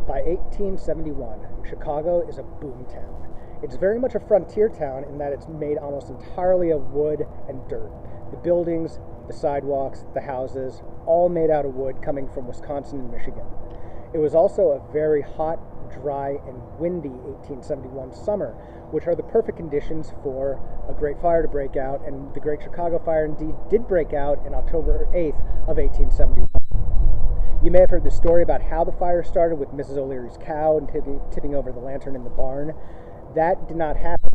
By 1871, Chicago is a boom town. It's very much a frontier town in that it's made almost entirely of wood and dirt. The buildings, the sidewalks, the houses, all made out of wood coming from Wisconsin and Michigan. It was also a very hot, dry, and windy 1871 summer, which are the perfect conditions for a great fire to break out, and the Great Chicago Fire indeed did break out in October 8th of 1871. You may have heard the story about how the fire started with Mrs. O'Leary's cow and tipping over the lantern in the barn. That did not happen.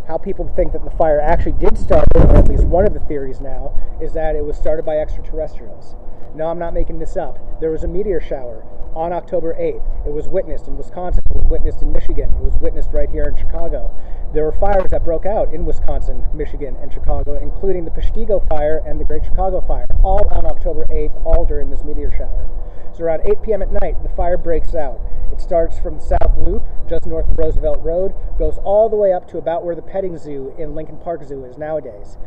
How people think that the fire actually did start, or at least one of the theories now, is that it was started by extraterrestrials. No, I'm not making this up. There was a meteor shower on October 8th. It was witnessed in Wisconsin. It was witnessed in Michigan. It was witnessed right here in Chicago. There were fires that broke out in Wisconsin, Michigan, and Chicago, including the Peshtigo Fire and the Great Chicago Fire, all on October 8th, all during this meteor shower. So around 8 p.m. at night, the fire breaks out. It starts from the South Loop, just north of Roosevelt Road, goes all the way up to about where the petting zoo in Lincoln Park Zoo is nowadays.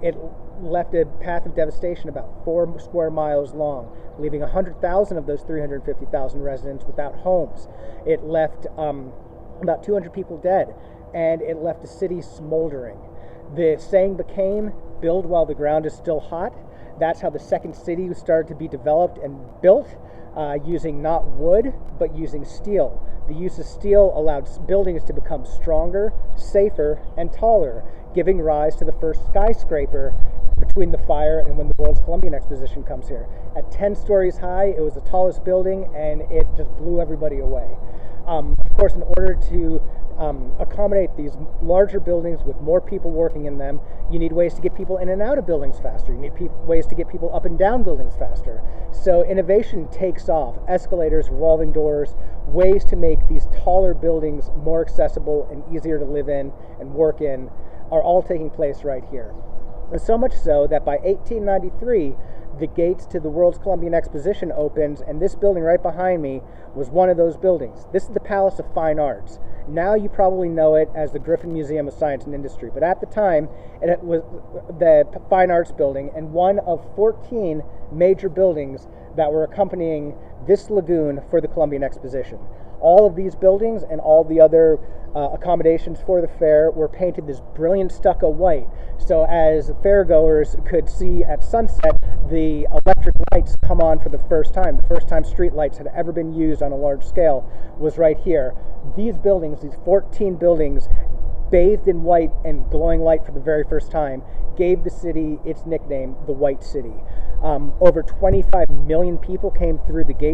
It left a path of devastation about 4 square miles long, leaving 100,000 of those 350,000 residents without homes. It left about 200 people dead, and it left the city smoldering. The saying became, build while the ground is still hot. That's how the second city started to be developed and built, using not wood, but using steel. The use of steel allowed buildings to become stronger, safer, and taller, giving rise to the first skyscraper between the fire and when the World's Columbian Exposition comes here. At 10 stories high, it was the tallest building, and it just blew everybody away. Of course, in order to accommodate these larger buildings with more people working in them, you need ways to get people in and out of buildings faster. You need ways to get people up and down buildings faster. So innovation takes off. Escalators, revolving doors, ways to make these taller buildings more accessible and easier to live in and work in are all taking place right here. And so much so that by 1893, the gates to the World's Columbian Exposition opens, and this building right behind me was one of those buildings. This is the Palace of Fine Arts. Now you probably know it as the Griffin Museum of Science and Industry, but at the time it was the Fine Arts building and one of 14 major buildings that were accompanying this lagoon for the Columbian Exposition. All of these buildings and all the other accommodations for the fair were painted this brilliant stucco white. So as fairgoers could see at sunset, the electric lights come on for the first time. The first time street lights had ever been used on a large scale was right here. These buildings, these 14 buildings, bathed in white and glowing light for the very first time, gave the city its nickname, the White City. Over 25 million people came through the gate